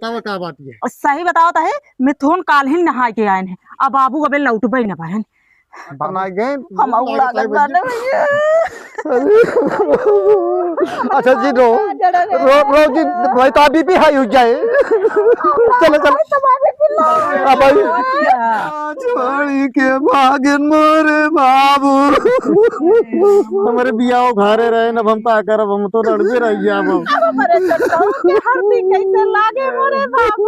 तब का बात ये और सही बताओ तो है मिथुन काल ही नहा के आए हैं। अब बाबू अबे लौटबे न पाहन। बना गए हम आऊ लागत बाटे भैया। अच्छा जी रो रो रो जी भाई तो बीपी हाई हो जाए। चलो चलो अब छोड़ी के भागन मोरे बाबू हमारे बियाह घरे रहे न हम ता करब हम तो लड़बे रह गया अब हमारे चटकाऊ के हरदी कैसे लागे मोरे बाबू।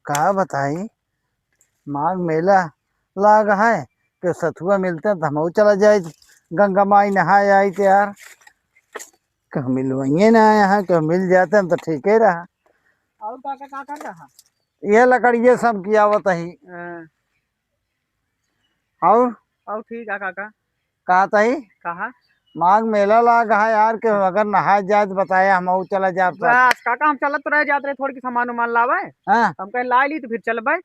कहा बताई माघ मेला लाग है कि सथुआ मिलते हैं तो हम चला जाए गंगा माई नहाए आई तो यार कह मिलवाइए ना यहाँ कह मिल जाते हैं तो ठीक ही रहा। और काका का कर रहा ये लकड़िए सब किया बताही और ठीक है काका। कहा तही कहा माघ मेला लाग है यार कि अगर नहाए जाए तो बताया हम चला जाए बस काका हम चलत रह जाते रहे थोड़ी सामान उमान लावे। हाँ हम कहीं ला ली तो फिर चलबे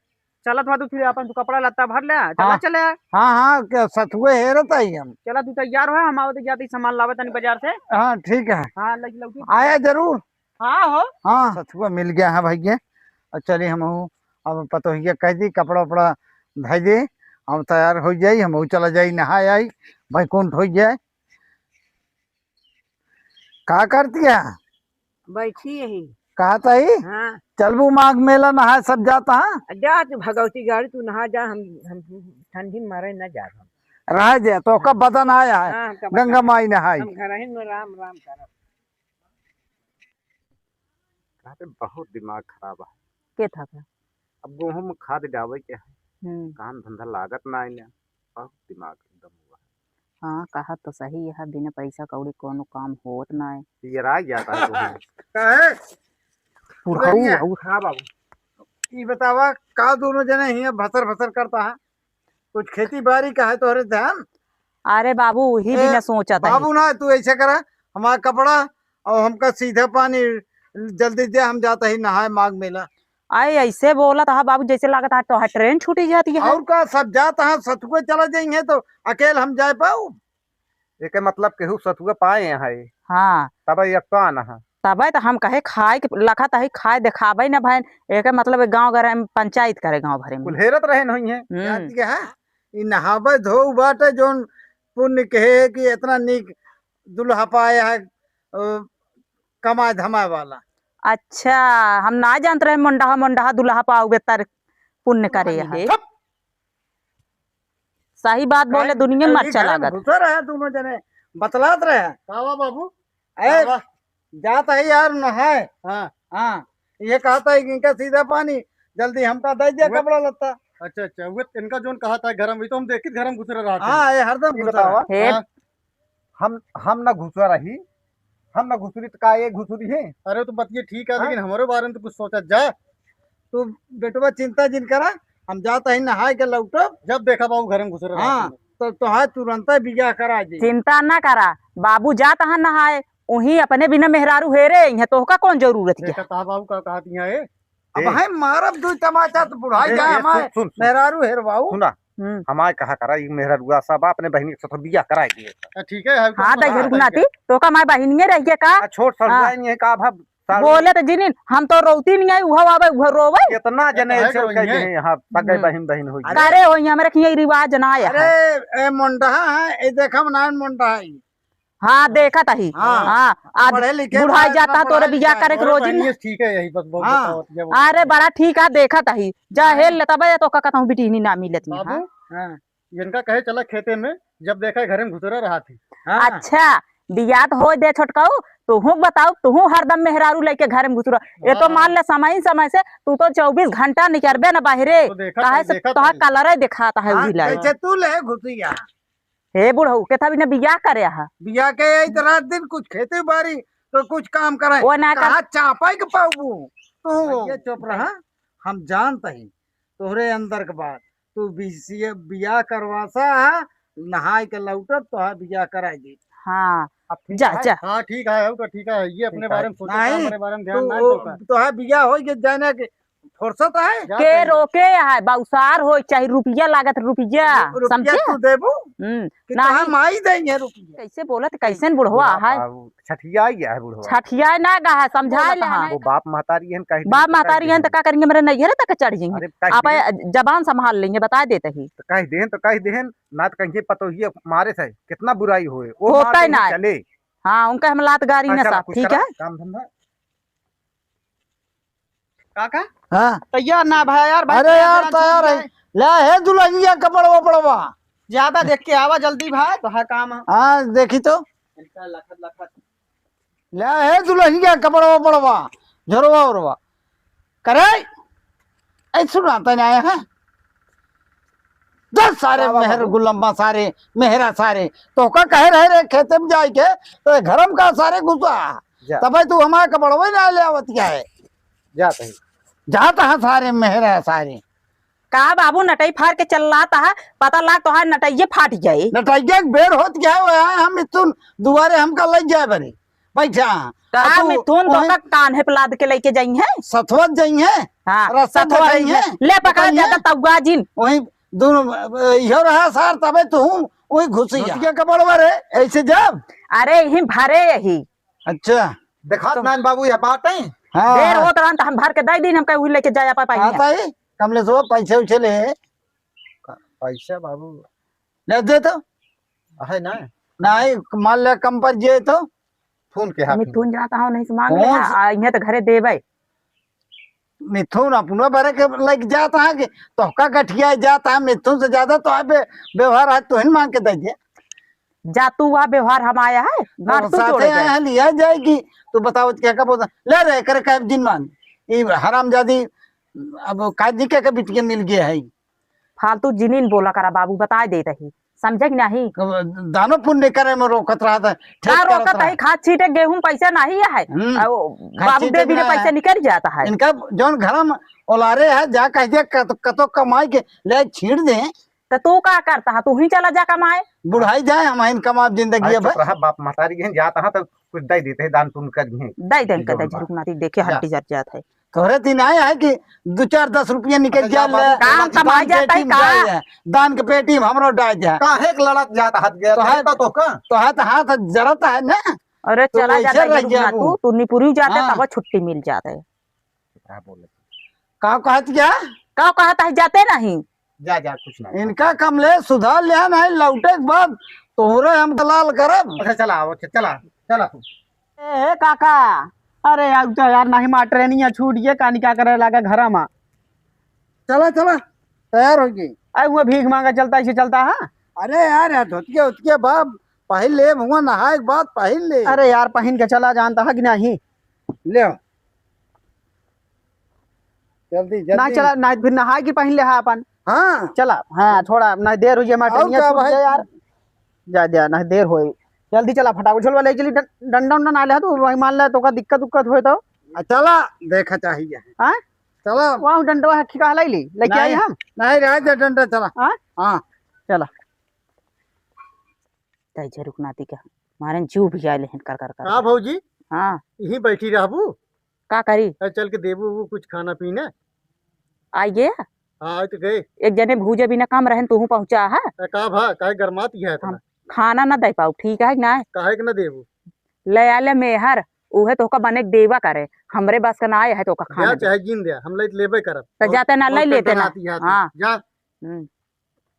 चलत हुआ तो फिर अपन तू कपड़ा लत्ता भर ले चला हाँ। चले। हाँ हाँ क्या सथुए हेरत आई हम चला तू तैयार हो हम आवत जाते सामान लावे तनी बाजार से। हाँ ठीक है हाँ लगी लगी आया जरूर। हाँ हो हाँ सथुआ मिल गया है भैया और चलिए हम अब पतोहिया कह दी कपड़ा उपड़ा धै दे हम तैयार हो जाई हम चला जाई नहाए आई बैकुंठ हो जाए। का करती है बैठी यही। कहा तही हाँ चलबू माघ मेला नहाए सब जाता है जा तू भगवती गाड़ी तू नहा जा हम ठंडी में मरे न जा हम। रह जाए तो कब बदन आया है हाँ, हम गंगा माई नहाई हम घर ही में राम राम करब। बहुत दिमाग खराब है के था अब गेहूं में खाद डाले के है काम धंधा लागत ना आइले बहुत दिमाग एकदम हुआ हाँ कहा तो सही है बिना पैसा कौड़ी कोनो काम होत ना है। ये रह जाता है कहे हाँ बाबू ये बतावा का दोनों जने ही भसर भसर करता है कुछ खेती बाड़ी का है तोहरे ध्यान। अरे बाबू वही भी न सोचा था। बाबू ना तू ऐसे करा हमारा कपड़ा और हमका सीधा पानी जल्दी दे हम जाता ही नहाए माघ मेला। आए ऐसे बोला था बाबू जैसे लागत है तो ट्रेन छूटी जाती है। और का सब जाता है सतुए चला जाएंगे तो अकेले हम जा पाऊ एक मतलब केहू सतुआ पाए यहाँ हाँ तब एक तो आना है तबे तो हम कहे खाए के लखा तही खाए दिखाबे न भाई एक मतलब गांव घर में पंचायत करे गांव भरे में। कुल्हेरत रहे नहीं है जाती है ये नहावे धो बाटे जोन पुण्य कहे कि इतना निक दुल्हा पाया है कमाए धमाए वाला। अच्छा हम ना जानते रहे मुंडा मुंडा दुल्हा पाओगे तर पुण्य करे है। सही बात बोले दुनिया में अच्छा लागत घुसा रहे दोनों जने बतलात रहे बाबू जाता है यार नहाए। हाँ हाँ ये कहता है कि इनका सीधा पानी जल्दी हमका दे दिया कपड़ा लत्ता। अच्छा अच्छा वो इनका जोन कहा था घर में तो हम देखी घर में घुस रहा था। हाँ ये हरदम घुसा रहा। हाँ, हम ना घुसा रही हम ना घुसरी तो का ये घुसरी है। अरे तो बात ये ठीक है लेकिन हमारे बारे में तो कुछ सोचा जा तू बेटवा चिंता जिन करा हम जाता ही नहाए के लौटो जब देखा बाबू घर में घुस रहा। हाँ तो तुहार तुरंत बिया करा जी चिंता ना करा बाबू जा तहा नहाए वही अपने बिना मेहरारू हेरे है तो का कौन जरूरत है। बाबू का कहती है अब है मारब दू तमाचा तो बुढ़ाई जाए हमारे मेहरारू हेरवाऊ सुना हमारे कहा करा ये मेरा रुआ सब अपने बहनी के साथ बिया करा दिए ठीक है। हाँ तो घर गुनाती तो का माय बहिनिये रह गया का छोट सा नहीं है का भब बोले तो जिनिन हम तो रोती नहीं आई उहा आवे उहा रोवे कितना जने ऐसे कह दे यहां तक बहन बहन होई। अरे हो हमरा रखिए रिवाज ना है। अरे ए मुंडा है ए देखम ना मुंडा है। हाँ देखा तही हाँ पढ़े लिखे बुढ़ाई जाता तोरे बिया करे के रोजी ठीक है यही बस बहुत। अरे बड़ा ठीक है देखा तही जा हेल लेता बे तो का कहता हूं बिटिनी ना मिलत में। हां इनका कहे चला खेते में जब देखा घर में घुसरा रहा थी। अच्छा बियात हो दे छोटकाऊ तुहू बताऊ तुहू हरदम मेहरारू लेके घर में घुसरा ये तो मान ले समय से तू तो 24 घंटा निकलबे ना बाहरे काहे से तो कलर दिखाता है उहिला कैसे तू ले घुसिया हे बुढ़ऊ के था बिना बियाह करे हा बियाह के रात दिन कुछ खेती बाड़ी तो कुछ काम करे वो ना कहा चापाई के पाऊ तू ये चुप रहा हम जानते ही तोहरे अंदर के बात तू बियाह करवासा नहाए के लौटब तो बियाह कराई दी। हाँ जा जा हाँ ठीक है ठीक है ये अपने बारे में सोचो हमारे बारे में ध्यान ना तो बियाह हो गए जाने के फुर्सत है के रोके है बाउसार हो चाहे रुपया लागत रुपया समझे तू देबू कि ना तोहार माई देंगे रुपया कैसे बोलत कैसे बुढ़वा है छठिया ही है बुढ़वा। छठिया ना गा है समझा ले वो बाप महतारी है कहीं बाप महतारी हैं तो क्या करेंगे मेरे नैहरे तक चढ़ जाएंगे अरे कह आप जबान संभाल लेंगे बता देते ही तो कह देहन ना तो कहीं पतोहिए मारे से कितना बुराई होए वो होता मार ही देंगे, ना। चले हाँ उनका हम लात गाड़ी हाँ, ना चला, साहब कुछ ठीक करा, है काम धंधा काका हाँ तैयार ना भाई यार भाई अरे यार तैयार है ले है दुल्हनिया कपड़ वपड़वा ज्यादा देख के आवा जल्दी भाई तो है काम है। हाँ देखी तो लखत लखत ले है दुल्हनिया कपड़ वपड़वा झोरवा उरवा करे ऐ सुनाता नहीं आया है 10 सारे मेहर गुलम्बा सारे मेहरा सारे तो का कह रहे रे खेते में जाए के तो घरम का सारे घुसा जा। तब तू हमारा कपड़वा ना ले आवत क्या है जाते ही जाता है सारे मेहरा सारे कहा बाबू नटई फाड़ के चल रहा है पता लाग तो है नटइये फाट जाए नटाइया के बेर होत क्या हुआ है हम इतुन दुआरे हमका लग जाए बरे बैठा कहा मिथुन तो का कान्हे पे लाद के लेके जाई है सथवत जाई है हाँ रस्ता सतवा बताई है ले पकड़ जाता तउगा जिन वही दोनों यो रहा सार तबे तू वही घुसिया क्या कपड़वा रे ऐसे जब अरे यही भरे यही अच्छा देखा नान बाबू ये बात है हाँ देर होत रहन तो हम भर के दे दिन हम कहीं लेके जाया पापा आता है कमले सो पैसे उछे ले पैसा बाबू ले दे तो है ना नहीं मान ले कम पर जे तो फोन के हाथ में मिथुन जाता हूँ नहीं से मांग कौन ले यहाँ तो घरे देवे मिथुन अपना भरे के लग जाता है कि तो का गठिया जाता है मिथुन से ज्यादा तो है व्यवहार है तो ही मांग के दे दिया जा तू वहाँ व्यवहार हम आया है गांठ तू साथे तोड़े आया लिया जाएगी तो बताओ क्या का बोलता ले रहे करे का दिन मान ये हरामजादी अब काजी के बिटिया मिल गया है फालतू जिनीन बोला करा बाबू बता दे रही समझे कि नहीं दानो पुण्य करे में रोकत रहा था क्या रोकत है खाद छीटे गेहूं पैसा नहीं है बाबू छीटे दे भी बिना पैसा है। निकल जाता है इनका जौन घर में ओलारे है जा कह दिया कतो कमाई के ले छीड़ दे तो तू क्या करता है तू ही चला जा कमाए बुढ़ाई जाए हम इन कमा जिंदगी अब रहा बाप महतारी है जाता है तो कुछ दे देते हैं दान पुण्य कर दिए दे दे कहते झरुकनाती देखे हड्डी जर जात है तोरे दिन आया है कि 2-4-10 रुपया निकल जा काम कमाई जाता है का दान के पेटी में हमरो डाल जा काहे के लड़त जाता हाथ गया तो है तो का तो हाथ जरता है ना अरे तो चला वैसे जाता रह है गया तू वो। तू निपुरी जाते हाँ। तब छुट्टी मिल जाता है क्या बोले का कहत क्या का कहता है जाते नहीं जा जा कुछ ना इनका कमले सुधार लिया नहीं लौटे के बाद तोहरे हम दलाल करब अच्छा चला आओ चला चला तू ए काका अरे यार तो यार नहीं मार ट्रेनिंग छूट गए कानी क्या करे लागे घर में चला चला तैयार होगी आई हुआ भीख मांगा चलता ऐसे चलता है। अरे यार धोतिया उतके बाप पहल ले मुआ नहाए के बाद पहल ले अरे यार पहन के चला जानता है कि नहीं ले आओ। जल्दी ना जल्दी चला ना फिर नहा के पहन ले है अपन हाँ चला हाँ थोड़ा ना देर हुई हमारे और क्या भाई? यार जा जा ना देर होई जल्दी चला फटाफट चलवा ले चली डंडा उंडा ना ले तो वही मान ले तो का दिक्कत उक्कत होए तो चला देखा चाहिए हाँ चला वहाँ डंडा है खिका लाई ली लेके आई नहीं। हम नहीं रह जा डंडा चला हाँ हाँ चला तय झरुकनाती का मारे जीव भी आए लेहन कर कर कर हाँ भौजी हाँ यहीं बैठी रहबू का करी चल के देबू वो कुछ खाना पीना आइए हाँ आज तो गए एक जने भूजे बिना कम रहन तू पहुंचा है का भा काहे गरमाती है इतना खाना ना दे पाऊ ठीक है कि ना काहे के न देबू ले आले मेहर उहे तो का बने देवा करे हमरे बस का ना आए है तो का खाना जा दे। चाहे जिन दे हम ले लेबे करब तो जाते ना ले लेते ना आती है हाँ जा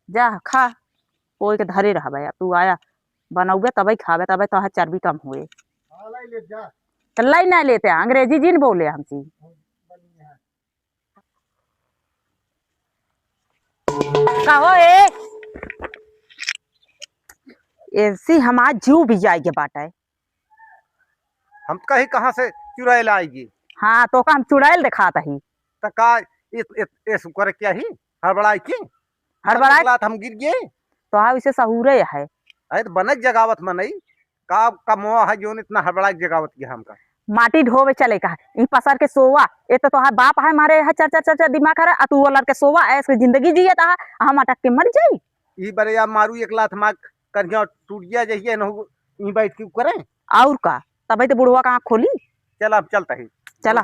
जा खा कोई के धरे रह अब तू आया बनौबे तबे खावे तबे तो चर्बी कम हुए हाँ, लाई ले जा तो लाई ना लेते अंग्रेजी जिन बोले हमसी कहो ऐसी हमार जीव भी जाएगी बाटा हम कहीं कहाँ से चुराए लाएगी हाँ तो का हम चुड़ैल दिखाता ही तो का इस करे क्या ही हड़बड़ाई की हड़बड़ाई लात हम गिर गए तो हाँ इसे सहूरे है अरे तो बनक जगावत में नहीं का मोह है जो इतना हड़बड़ा जगावत किया हमका माटी ढोवे चले का इन पसर के सोवा ये तो तोहार बाप है हमारे चर चर चर चर दिमाग है तू वो लड़के सोवा ऐसे जिंदगी जिए ता हम अटक के मर जाई ई बरे या मारू एक लात मार कर गया टूट गया जइए न ई बैठ के करें और का तभी तो बुढ़वा का आँख खोली चल अब चलता ही चला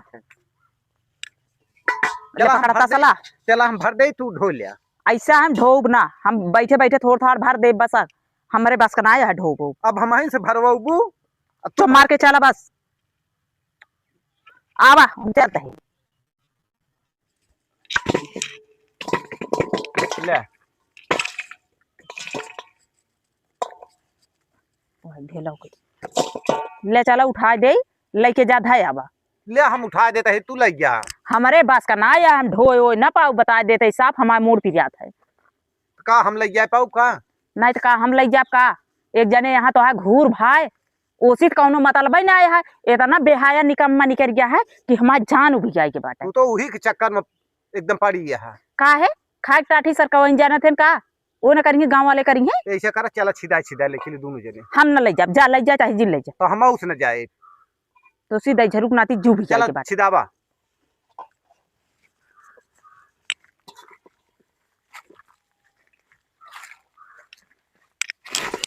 ले चला हम पकड़ता भर दे। सला चला हम भर दे तू ढो लिया। ऐसा हम ढोब ना, हम बैठे बैठे थोड़ा थोड़ा भर दे बस। हमारे बस का ना है ढोब। अब हम यहीं से भरवाबू। चुप मार के चला बस। आवा हम चलते हैं। ले ले चला उठा दे, लेके जा धाय आवा। ले हम उठा देते है, तू ले जा। हमारे बस का ना है, हम ढोए ओए ना पाऊ बता देते साफ हमारे मूड पिर जाता है। का हम ले जा पाऊ का? नहीं तो का हम ले जाब का? एक जने यहाँ तो है घूर भाई, ओसी कौनो मतलब ही ना आया है। इतना बेहाया निकम्मा निकल गया है कि हमारी जान उभी जाए के बात है। तू तो वही के चक्कर में एकदम पड़ी है। का है खाए टाठी सर कहीं जाना थे का? वो ना करेंगे, गांव वाले करेंगे। ऐसे कर चला सीधा सीधा लेके दोनों जने। हम न ले जाब, जा ले जा चाहे जिन ले जा। तो हम उस न जाए। तो सीधा झरुक नाती जू भी जाए चला के बात। सीधा बा।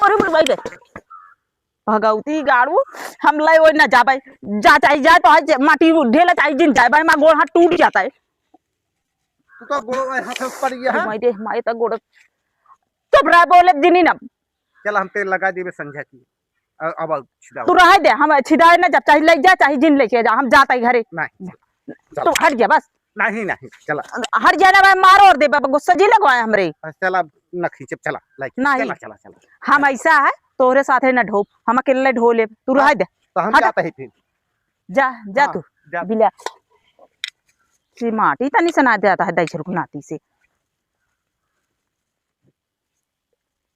अरे बोल भाई भगवती गाड़ू हम ले वो ना जा भाई। जा चाहे जाए तो आज माटी ढेला चाहे जिन जाए भाई, मां गोड़ हाथ टूट जाता है। तू तो गोड़ में हाथ पड़ी है। माई दे माई तो गोड़ चुप रह, बोले जिनी ना। चला हम तेल लगा देबे संझा की। अब सीधा तू रह दे, हम छिदाए ना जब चाहे ले जा चाहे जिन ले जा, हम जाता है घरे। नहीं तू हट जा बस, नहीं नहीं चला हट जाना भाई, मारो और दे बाबा गुस्सा जी लगवाए हमरे। चला न खींचे चला लाइक नहीं। चला चला चला। हम ऐसा है तोरे साथे न ढोप, हम अकेले ढो ले। तू रह दे, तो हम हट। जाते हैं फिर। जा जा हाँ, तू जा। बिला सी माटी तनी सना देता है दई झरुक नाती से।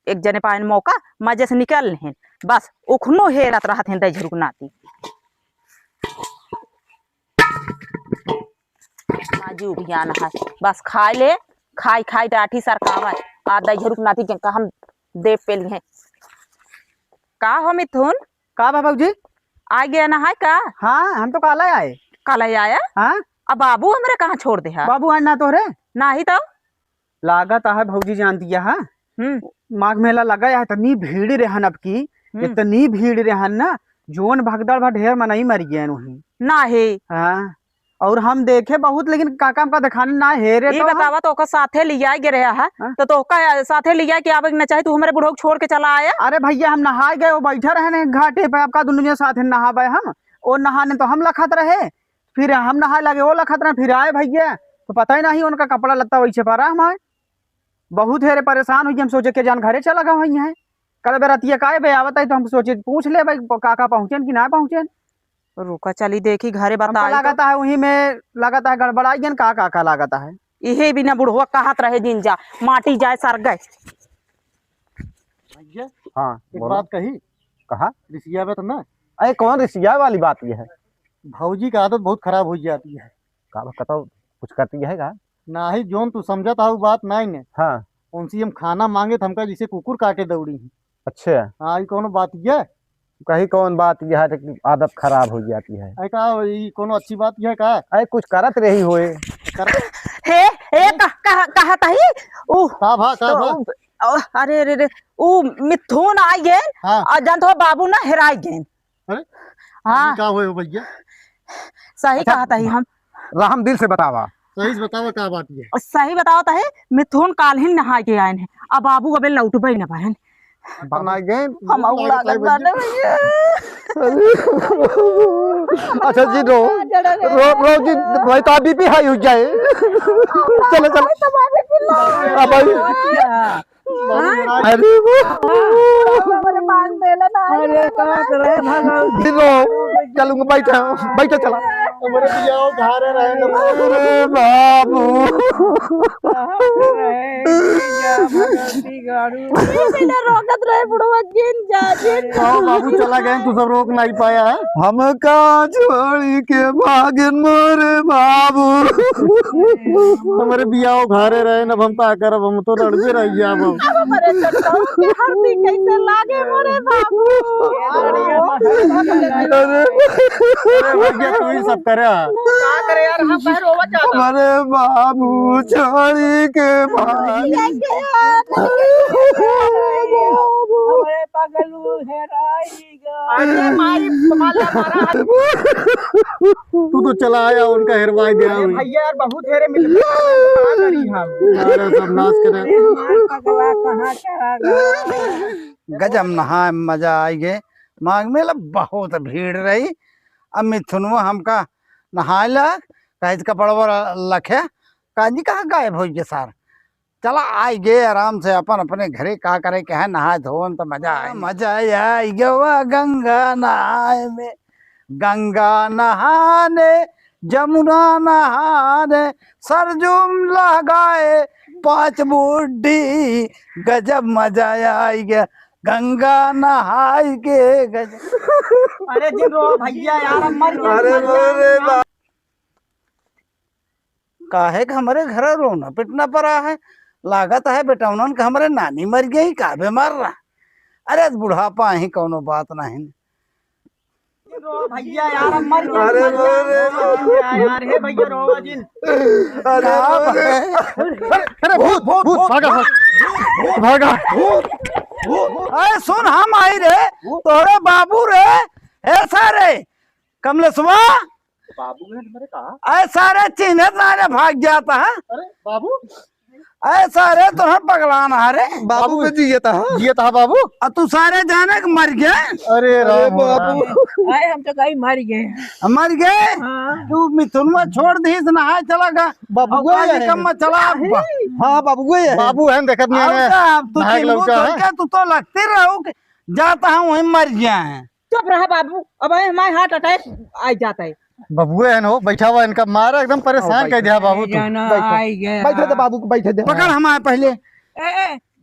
एक जने पाइन मौका मजे से निकल नहीं बस उखनो हेरत रहत हैं दई झरुक नाती। माजी उबियान है बस खाए ले, खाई खाई डाठी सरकावा आ दई झरुक नाती के का हम दे पेली हैं। का हो मिथुन का बाबू जी? आ गया ना है का? हाँ हम तो काला आए। कल ही आया। हाँ अब बाबू हमरे कहाँ छोड़ दे है? बाबू आए ना तोरे ना ही तो लागत है भौजी जान दिया है। माघ मेला लगा है, इतनी भीड़ रहन अब की, इतनी भीड़ रहन ना, जोन भगदड़ भा ढेर मनई मर गए वही। ना है। हाँ और हम देखे बहुत, लेकिन काका का दिखाने ना हेरे। ये तो बतावा तो ओका साथे लिया गे रहा है हाँ? तो ओका साथे लिया कि आवे न चाहे तू हमारे बुढ़ो को छोड़ के चला आया। अरे भैया हम नहा गए, वो बैठा रहे घाटे पे, आपका दुनिया साथ नहाबे हम। वो नहाने तो हम लखत रहे, फिर हम नहाए लगे वो लखत रहे, फिर आए भैया तो पता ही नहीं उनका कपड़ा लत्ता वैसे पा रहा हमारे। बहुत हेरे परेशान हुई, हम सोचे के जान घरे चला गए वही है। कल बेरतिया का बे आवत है तो हम सोचे पूछ ले भाई काका पहुंचे कि ना पहुंचे। रुका चली देखी घरे हमको बता लागता है वही में लागता है गड़बड़ाई गन का काका लागता है। इहे बिना बुढ़वा कहत रहे दिन जा माटी जाए सर गए। भैया हाँ एक बात कही। कहा रिसिया में तो ना अरे कौन रिसिया वाली बात ये है? भौजी की आदत बहुत खराब हो जाती है। का बताओ कुछ करती है का? ना ही जोन तू समझा था वो बात नहीं ने। हाँ उनसे हम खाना मांगे तो हमका जैसे कुकुर काटे दौड़ी है। अच्छा हाँ ये कोनो बात है? कहीं कौन बात यह है कि आदत खराब हो जाती है? ऐ का ये कोनो अच्छी बात है का? अरे कुछ करत रही होए। हे हे कहा तही ओ का भा का भा? अरे रे रे ओ मिथुन आ गए। हाँ और जान तो बाबू ना हेराई गए। अरे हाँ का होए हो भैया? सही कहा तही हम। राम दिल से बतावा। सही से बतावा का बात है? सही बताओ तही मिथुन काल ही नहा के आए हैं, अब बाबू अबे लौटबे न पाए। बना गए। हम लागत बाने भैया। अच्छा जी रो रो जी भाई तो अभी भी हाई हो जाए। चलो चलो अब भाई अरे जी रो चलूंगा बैठा बैठा चला। हमारे बियाह घर रहे अरे बाबू रोकत रहे बुढ़वा जिन जा जिन। बाबू चला गए तू सब रोक नहीं पाया है। हम का छोड़ी के भागन मोरे बाबू। हमारे बियाह घरे रहे न हम का करब, हम तो लड़बे रह गया। अब हमारे चटकाऊ के हरदी कैसे लागे मोरे बाबू। अरे भैया तू ही सब करे। का करे यार, हम कह रोवा चाहता। हमारे बाबू छोड़ी के भाग हमारे अरे माई तुम्हारा मारा हाथ। तू तो चला आया उनका हेरवाई दिया अरे हुई। भैया यार बहुत हेरे मिल करी हम। अरे सब नाश करे। गजब नहा मजा आई गे। माघ मेला बहुत भीड़ रही। अब मिथुनवा हमका नहाए लग कहे कपड़ा लखे काजी कहाँ गायब हो गए सार। चला आई गे आराम से अपन अपने घरे का करे के है नहाए धोम तो मजा आई गवा गंगा नहाए में। गंगा नहाने जमुना नहाने सरजुम लगाए 5 बूढ़ी गजब मजा आई गया गंगा नहाई के गजब। अरे जी रो भैया यार हम मर गए। अरे काहे का हमारे घर रोना पिटना पड़ा है। लागत है बेटौनन का हमारे नानी मर गई का बीमार रहा। अरे बुढ़ापा ही कोनो बात नहीं। रो भैया यार हम मर गए। अरे यार हे भैया रो जिन। अरे भूत भूत भूत भागा भागा। अरे सुन हम आई रे तोरे बाबू रे ऐसा रे कमलेशवा ऐसा रे चिन्हत ना रे भाग जाता है। अरे बाबू ऐसा रे तो हम पगलाना है रे बाबू के जिए था बाबू। और तू सारे जाने के मर गए। अरे राम बाबू हम तो कहीं मर गए। मर गए तू मिथुन में छोड़ दी नहाए चला गा बाबू कम चला। हाँ बाबू बाबू है देखत नहीं है। तू नहाए चिंगू लौटा है। तो क्या तू तो लगती रहो जाता हूँ वहीं मर गया है। चुप रहा बाबू अब हमारे हार्ट अटैक आ जाता है। बबुए है ना बैठा हुआ इनका मारा एकदम परेशान कर दिया बाबू तू। बैठे दे बाबू को बैठे दे। पकड़ हमारे पहले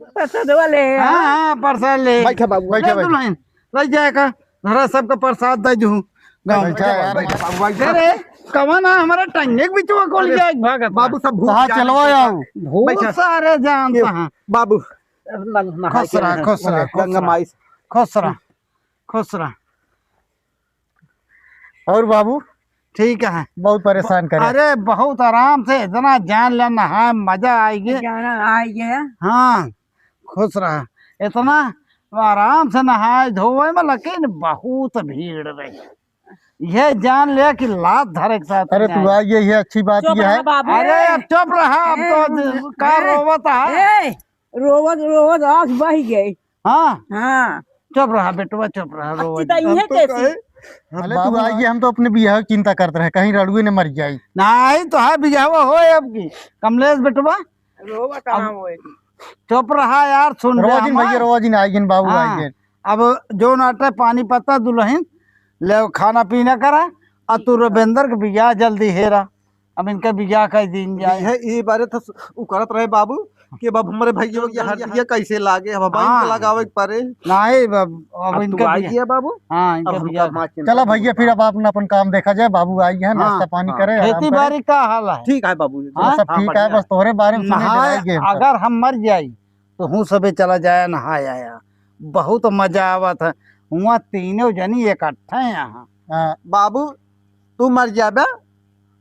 प्रसाद वाले हाँ हाँ प्रसाद ले बैठे बाबू बैठे बैठे। दुल्हन लग जाएगा धरा सबका प्रसाद दे जू बैठा यार। अरे कवन हमारा टंगे के बीच में खोल जाए भागत बाबू सब भूत कहाँ जाने चलवाया से- बहुत सारे जानता है। बाबू खुश रहा गंगा माई खुश रहा। और बाबू ठीक है बहुत परेशान करे। अरे बहुत आराम से इतना जान लेना है मजा आएगी। हाँ खुश रहा इतना आराम से नहाए धोए में लेकिन बहुत भीड़ रही। ये जान लिया कि लात धरे के साथ अरे तू आ ये अच्छी बात चुप ये रहा है। बाबू। अरे अब चुप रहा अब तो का रोवत है। रोवत रोवत आँख बह गई। हाँ हाँ चुप रहा बेटवा चुप रहा रोवत। कैसी अरे तू आइए हम तो अपने बियाह की चिंता करते रहे कहीं रड़ुए ने मर जाई। नहीं तो है बिजावा हो अब की कमलेश बेटवा रोवा कहाँ हुए। चुप रहा यार सुन ले रोजिन भैया हमार। रोजिन आइए बाबू हाँ, आइए। अब जो नाटे पानी पत्ता दुल्हन ले खाना पीना करा और तू रविंदर के बियाह जल्दी हेरा। अब इनका बियाह का दिन जाए। ये बारे तो उ करत रहे बाबू कि बाबू हमारे भैया के हटिया कैसे लागे हम भाई हाँ। के लगावे के परे। नहीं अब अब इनका तू आई बियाह गया बाबू। हाँ इनका अब बियाह हमका माँ चिंता चला नहीं भैया फिर अब अपना अपन काम देखा जाए। बाबू आई है नाश्ता पानी हाँ, करे आराम खेती करे। बाड़ी का हाल है। ठीक है बाबू हाँ, सब ठीक है बस तोहरे बारे में सुने नहाए डराई गेम। अगर हम मर जाई तो हूँ सबे चला जाए नहाए आया बहुत मजा आवत है। वहाँ तीनों जनी इकट्ठे हैं यहाँ। बाबू तू मर जाबे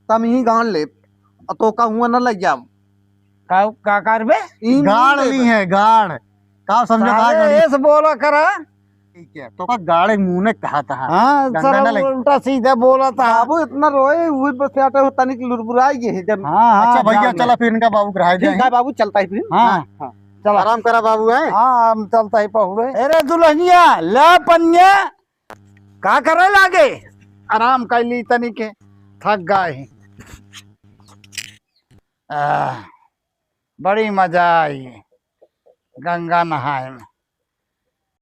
तम ही गान ले तो का हुआ न लग जाम। का करबे गाड़ ली है गाड़ का समझा साले ऐसे बोला करा। ठीक है तो का गाड़े मुंह ने कहा था। हाँ गंगा सर ना लगी। उल्टा सीधा बोला था। बाबू इतना रोए हुए बस आटे होता नहीं कि लुरबुराई गए जब। हाँ हाँ अच्छा भैया जान ले। चला फिर इनका बाबू को रहा ठीक है बाबू चलता है फिर। हाँ चला आराम करा बाबू है। हाँ हम चलता ही पहुड़े। अरे दुल्हनिया ला पन्या का करे लागे आराम कर ली तनी के थक गए। बड़ी मजा आई गंगा नहाए में।